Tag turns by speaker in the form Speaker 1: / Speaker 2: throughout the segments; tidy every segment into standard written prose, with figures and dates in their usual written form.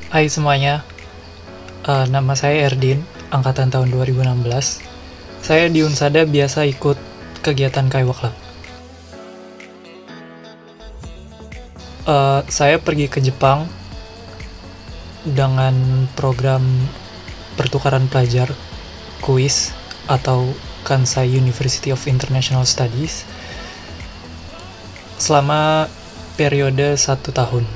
Speaker 1: Hai semuanya, nama saya Erdin, angkatan tahun 2016. Saya di Unsada biasa ikut kegiatan Kaiwa Club. Saya pergi ke Jepang dengan program pertukaran pelajar KUIS atau Kansai University of International Studies selama periode 1 tahun.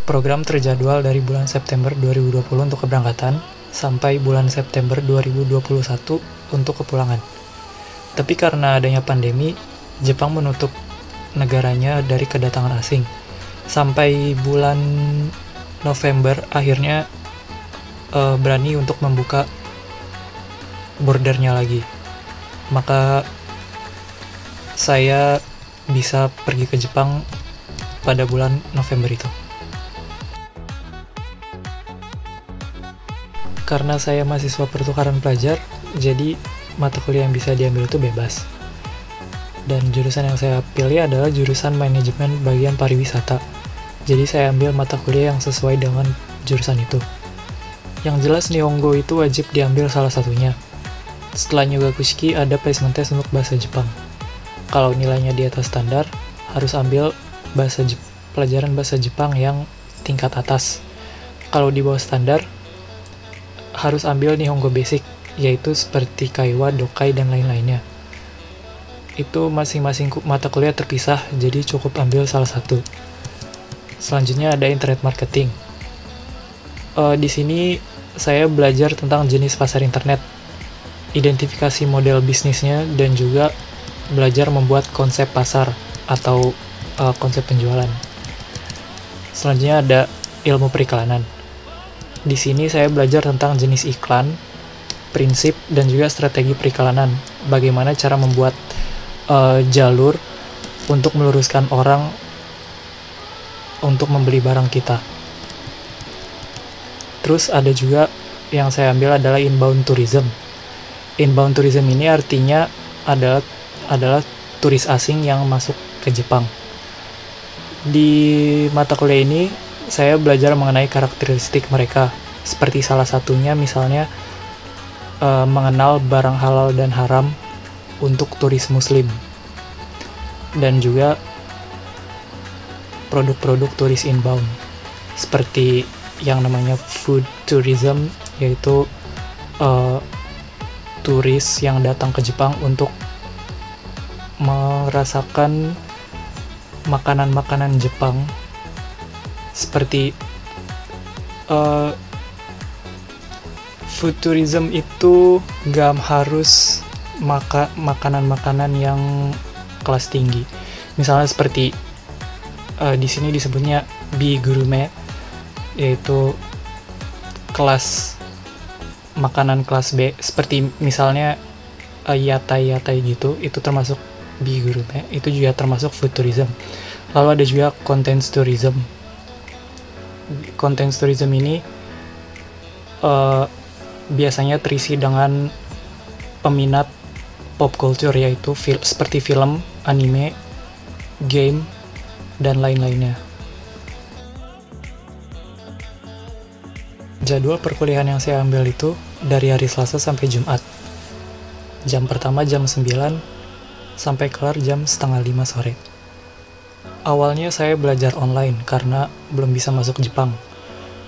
Speaker 1: Program terjadwal dari bulan September 2020 untuk keberangkatan sampai bulan September 2021 untuk kepulangan. Tapi karena adanya pandemi, Jepang menutup negaranya dari kedatangan asing. Sampai bulan November akhirnya berani untuk membuka bordernya lagi. Maka saya bisa pergi ke Jepang pada bulan November itu. Karena saya mahasiswa pertukaran pelajar, jadi mata kuliah yang bisa diambil itu bebas. Dan jurusan yang saya pilih adalah jurusan manajemen bagian pariwisata. Jadi saya ambil mata kuliah yang sesuai dengan jurusan itu. Yang jelas Nihongo itu wajib diambil salah satunya. Setelah Nyogakushiki ada placement test untuk bahasa Jepang. Kalau nilainya di atas standar, harus ambil pelajaran bahasa Jepang yang tingkat atas. Kalau di bawah standar, harus ambil Nihongo Basic, yaitu seperti Kaiwa, Dokai, dan lain-lainnya. Itu masing-masing mata kuliah terpisah, jadi cukup ambil salah satu. Selanjutnya ada Internet Marketing. Di sini saya belajar tentang jenis pasar internet, identifikasi model bisnisnya, dan juga belajar membuat konsep pasar atau konsep penjualan. Selanjutnya ada Ilmu Periklanan. Di sini saya belajar tentang jenis iklan, prinsip, dan juga strategi periklanan. Bagaimana cara membuat jalur untuk meluruskan orang untuk membeli barang kita. Terus ada juga yang saya ambil adalah Inbound Tourism. Inbound Tourism ini artinya adalah turis asing yang masuk ke Jepang. Di mata kuliah ini saya belajar mengenai karakteristik mereka, seperti salah satunya misalnya mengenal barang halal dan haram untuk turis muslim, dan juga produk-produk turis inbound, seperti yang namanya food tourism, yaitu turis yang datang ke Jepang untuk merasakan makanan-makanan Jepang, seperti food tourism itu gak harus makanan-makanan yang kelas tinggi. Misalnya seperti di sini disebutnya Bigurume, yaitu kelas makanan kelas B, seperti misalnya yatai gitu, itu termasuk Bigurume, itu juga termasuk food tourism. Lalu ada juga content tourism. Content tourism ini biasanya terisi dengan peminat pop culture, yaitu seperti film, anime, game, dan lain-lainnya. Jadwal perkuliahan yang saya ambil itu dari hari Selasa sampai Jumat. Jam pertama jam 9 sampai kelar jam setengah 5 sore. Awalnya saya belajar online karena belum bisa masuk Jepang.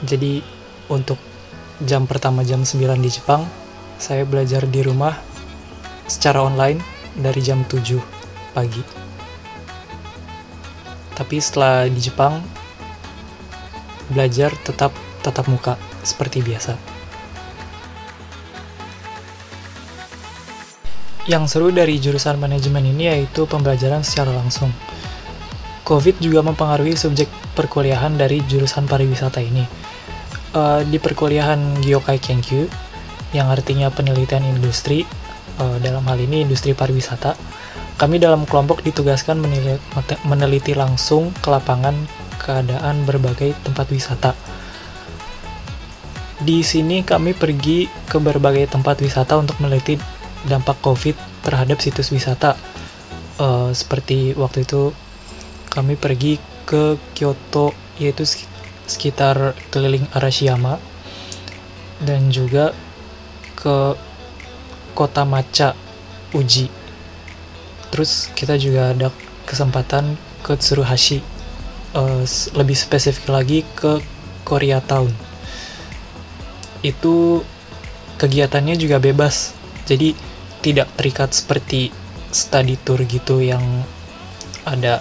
Speaker 1: Jadi untuk jam pertama jam 9 di Jepang, saya belajar di rumah secara online dari jam 7 pagi. Tapi setelah di Jepang, belajar tetap tatap muka seperti biasa. Yang seru dari jurusan manajemen ini yaitu pembelajaran secara langsung. COVID juga mempengaruhi subjek perkuliahan dari jurusan pariwisata ini. Di perkuliahan Gyokai Kenkyu, yang artinya penelitian industri, dalam hal ini industri pariwisata, kami dalam kelompok ditugaskan meneliti langsung ke lapangan keadaan berbagai tempat wisata. Di sini kami pergi ke berbagai tempat wisata untuk meneliti dampak COVID terhadap situs wisata. Seperti waktu itu kami pergi ke Kyoto, yaitu sekitar keliling Arashiyama, dan juga ke kota Macha, Uji. Terus kita juga ada kesempatan ke Tsuruhashi, lebih spesifik lagi ke Koreatown. Itu kegiatannya juga bebas, jadi tidak terikat seperti study tour gitu yang ada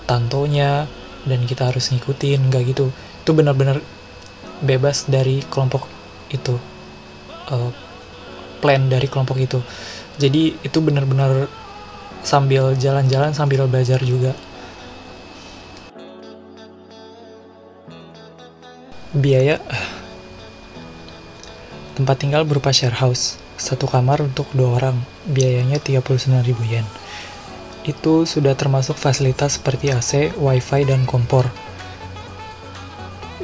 Speaker 1: tantonya dan kita harus ngikutin, nggak gitu. Itu benar-benar bebas dari kelompok itu, plan dari kelompok itu. Jadi itu benar-benar sambil jalan-jalan sambil belajar juga. Biaya tempat tinggal berupa share house, satu kamar untuk 2 orang, biayanya 39.000 yen. Itu sudah termasuk fasilitas seperti AC, wifi, dan kompor.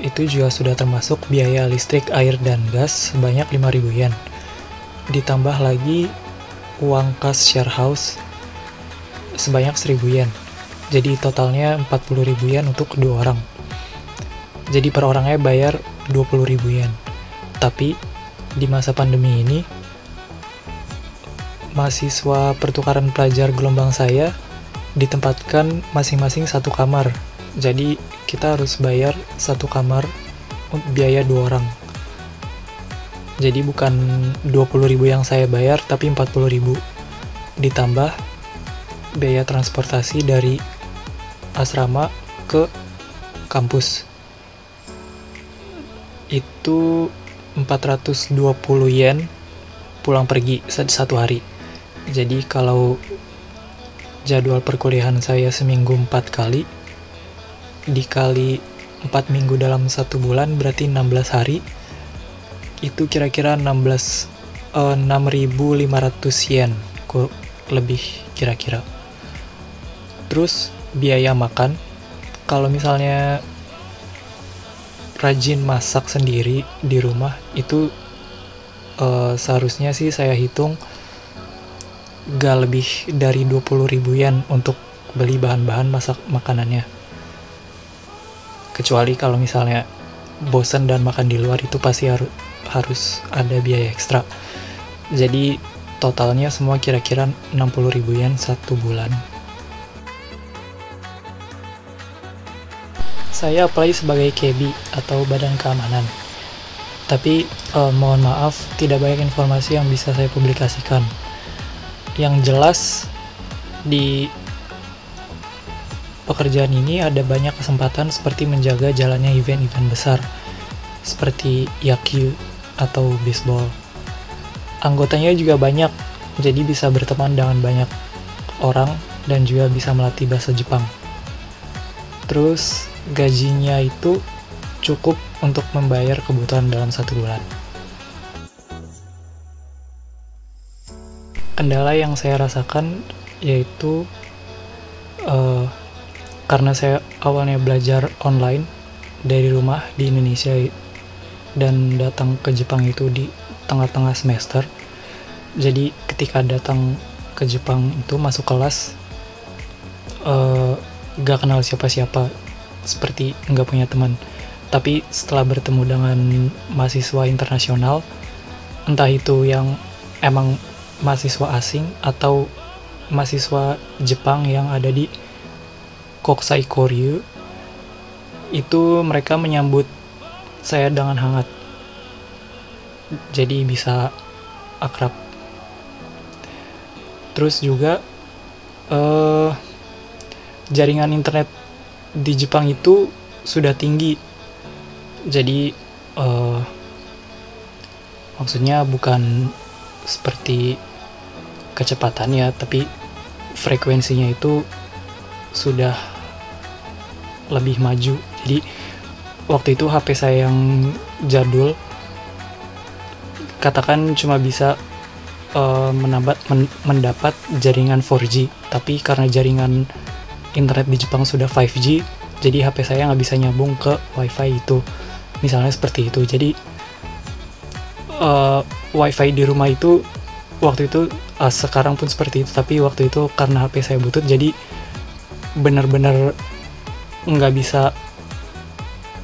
Speaker 1: Itu juga sudah termasuk biaya listrik, air, dan gas sebanyak 5.000 yen. Ditambah lagi uang kas share house sebanyak 1.000 yen. Jadi totalnya 40.000 yen untuk 2 orang. Jadi per orangnya bayar 20.000 yen. Tapi di masa pandemi ini, mahasiswa pertukaran pelajar gelombang saya ditempatkan masing-masing satu kamar. Jadi kita harus bayar satu kamar biaya 2 orang. Jadi bukan 20.000 yang saya bayar, tapi 40.000. Ditambah biaya transportasi dari asrama ke kampus. Itu 420 yen pulang pergi satu hari. Jadi kalau jadwal perkuliahan saya seminggu 4 kali, dikali 4 minggu dalam 1 bulan berarti 16 hari, itu kira-kira 6.500 yen lebih kira-kira. Terus biaya makan, kalau misalnya rajin masak sendiri di rumah, itu seharusnya sih saya hitung gak lebih dari 20.000 yen untuk beli bahan-bahan masak makanannya. Kecuali kalau misalnya bosan dan makan di luar, itu pasti harus ada biaya ekstra. Jadi totalnya semua kira-kira 60.000 yen 1 bulan. Saya apply sebagai KB atau badan keamanan. Tapi mohon maaf, tidak banyak informasi yang bisa saya publikasikan. Yang jelas di pekerjaan ini ada banyak kesempatan seperti menjaga jalannya event-event besar seperti yaku atau baseball. Anggotanya juga banyak, jadi bisa berteman dengan banyak orang dan juga bisa melatih bahasa Jepang. Terus gajinya itu cukup untuk membayar kebutuhan dalam 1 bulan. Kendala yang saya rasakan yaitu karena saya awalnya belajar online dari rumah di Indonesia dan datang ke Jepang itu di tengah-tengah semester. Jadi ketika datang ke Jepang itu masuk kelas, gak kenal siapa-siapa, seperti nggak punya teman. Tapi setelah bertemu dengan mahasiswa internasional, entah itu yang emang mahasiswa asing atau mahasiswa Jepang yang ada di Kokusai Koryu, itu mereka menyambut saya dengan hangat. Jadi bisa akrab. Terus juga jaringan internet di Jepang itu sudah tinggi. Jadi maksudnya bukan seperti kecepatannya, tapi frekuensinya itu sudah lebih maju. Jadi waktu itu HP saya yang jadul, katakan cuma bisa mendapat jaringan 4G, tapi karena jaringan internet di Jepang sudah 5G, jadi HP saya nggak bisa nyambung ke WiFi itu, misalnya seperti itu. Jadi WiFi di rumah itu waktu itu sekarang pun seperti itu, tapi waktu itu karena HP saya butut, jadi benar-benar nggak bisa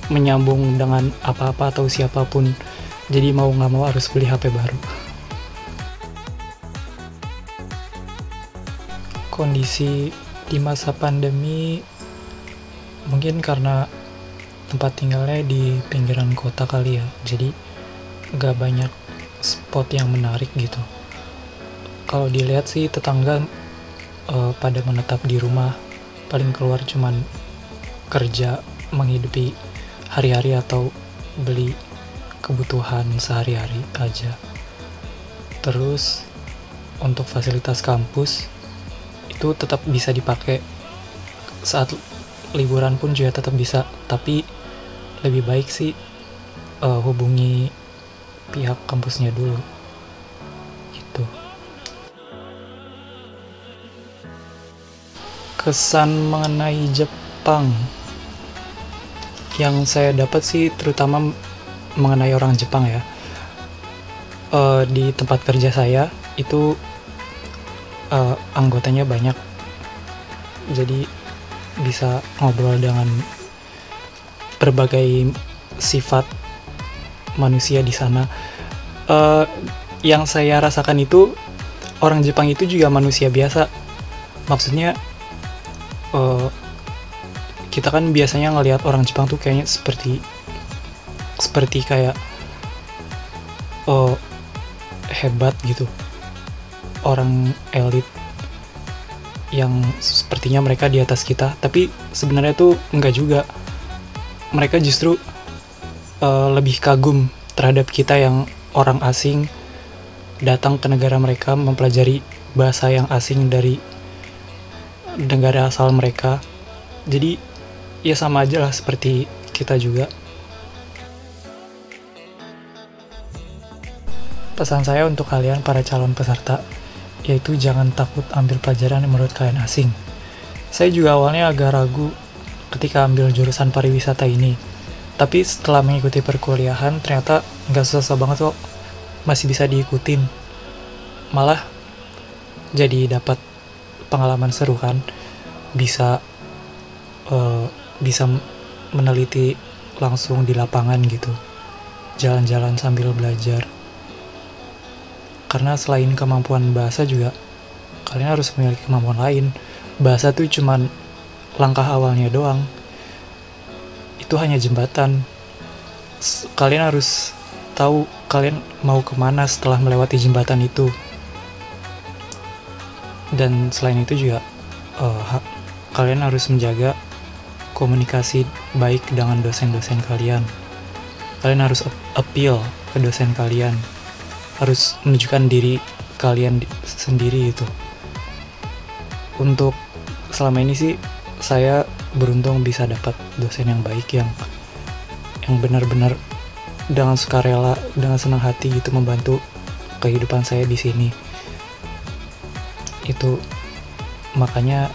Speaker 1: menyambung dengan apa-apa atau siapapun, jadi mau nggak mau harus beli HP baru. Kondisi di masa pandemi mungkin karena tempat tinggalnya di pinggiran kota kali ya, jadi nggak banyak spot yang menarik gitu. Kalau dilihat sih tetangga pada menetap di rumah, paling keluar cuman kerja menghidupi hari-hari atau beli kebutuhan sehari-hari aja. Terus untuk fasilitas kampus itu tetap bisa dipakai saat liburan pun juga tetap bisa, tapi lebih baik sih hubungi pihak kampusnya dulu gitu. Kesan mengenai Jepang yang saya dapat sih terutama mengenai orang Jepang ya. Di tempat kerja saya itu anggotanya banyak, jadi bisa ngobrol dengan berbagai sifat manusia di sana. Yang saya rasakan itu orang Jepang itu juga manusia biasa. Maksudnya kita kan biasanya ngelihat orang Jepang tuh kayaknya seperti kayak hebat gitu, orang elit yang sepertinya mereka di atas kita, tapi sebenarnya tuh enggak juga. Mereka justru lebih kagum terhadap kita yang orang asing datang ke negara mereka, mempelajari bahasa yang asing dari negara asal mereka. Jadi ya sama aja lah seperti kita juga. Pesan saya untuk kalian para calon peserta, yaitu jangan takut ambil pelajaran yang menurut kalian asing. Saya juga awalnya agak ragu ketika ambil jurusan pariwisata ini, tapi setelah mengikuti perkuliahan ternyata nggak susah banget kok, masih bisa diikutin. Malah jadi dapat pengalaman seru kan, bisa meneliti langsung di lapangan gitu, jalan-jalan sambil belajar. Karena selain kemampuan bahasa juga kalian harus memiliki kemampuan lain. Bahasa tuh cuman langkah awalnya doang, itu hanya jembatan. Kalian harus tahu kalian mau kemana setelah melewati jembatan itu. Dan selain itu juga kalian harus menjaga komunikasi baik dengan dosen-dosen kalian. Kalian harus appeal ke dosen kalian, harus menunjukkan diri kalian sendiri itu. Untuk selama ini sih saya beruntung bisa dapat dosen yang baik, yang benar-benar dengan sukarela, dengan senang hati gitu membantu kehidupan saya di sini. Itu makanya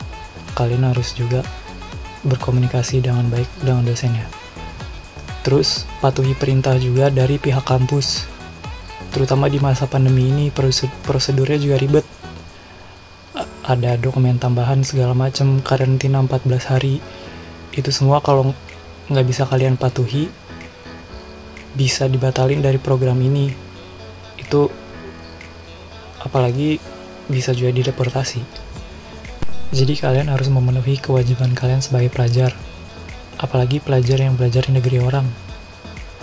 Speaker 1: kalian harus juga berkomunikasi dengan baik dengan dosennya. Terus patuhi perintah juga dari pihak kampus. Terutama di masa pandemi ini prosedurnya juga ribet. Ada dokumen tambahan segala macam, karantina 14 hari. Itu semua kalau nggak bisa kalian patuhi, bisa dibatalin dari program ini. Itu apalagi bisa juga dideportasi. Jadi kalian harus memenuhi kewajiban kalian sebagai pelajar. Apalagi pelajar yang belajar di negeri orang.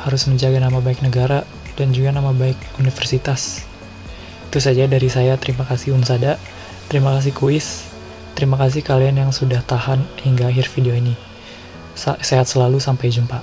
Speaker 1: Harus menjaga nama baik negara dan juga nama baik universitas. Itu saja dari saya. Terima kasih Unsada, terima kasih kuis, terima kasih kalian yang sudah tahan hingga akhir video ini. Sehat selalu, sampai jumpa.